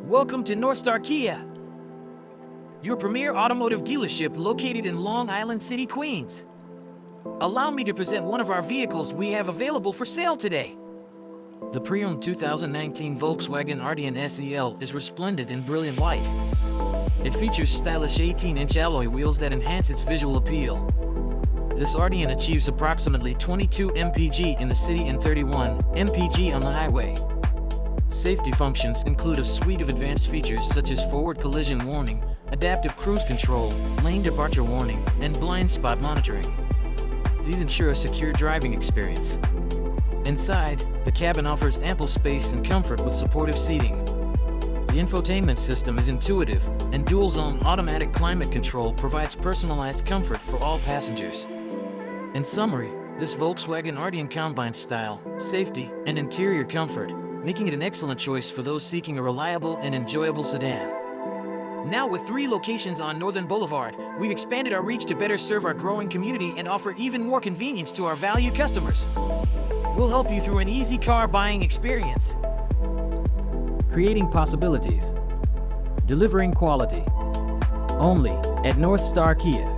Welcome to Northstar Kia, your premier automotive dealership located in Long Island City, Queens. Allow me to present one of our vehicles we have available for sale today. The pre-owned 2019 Volkswagen Arteon SEL is resplendent in brilliant white. It features stylish 18-inch alloy wheels that enhance its visual appeal. This Arteon achieves approximately 22 mpg in the city and 31 mpg on the highway. Safety functions include a suite of advanced features such as forward collision warning, adaptive cruise control, lane departure warning, and blind spot monitoring. These ensure a secure driving experience. Inside, the cabin offers ample space and comfort with supportive seating. The infotainment system is intuitive, and dual-zone automatic climate control provides personalized comfort for all passengers. In summary, this Volkswagen Arteon combines style, safety, and interior comfort, making it an excellent choice for those seeking a reliable and enjoyable sedan. Now with 3 locations on Northern Boulevard, we've expanded our reach to better serve our growing community and offer even more convenience to our valued customers. We'll help you through an easy car buying experience. Creating possibilities. Delivering quality. Only at Northstar Kia.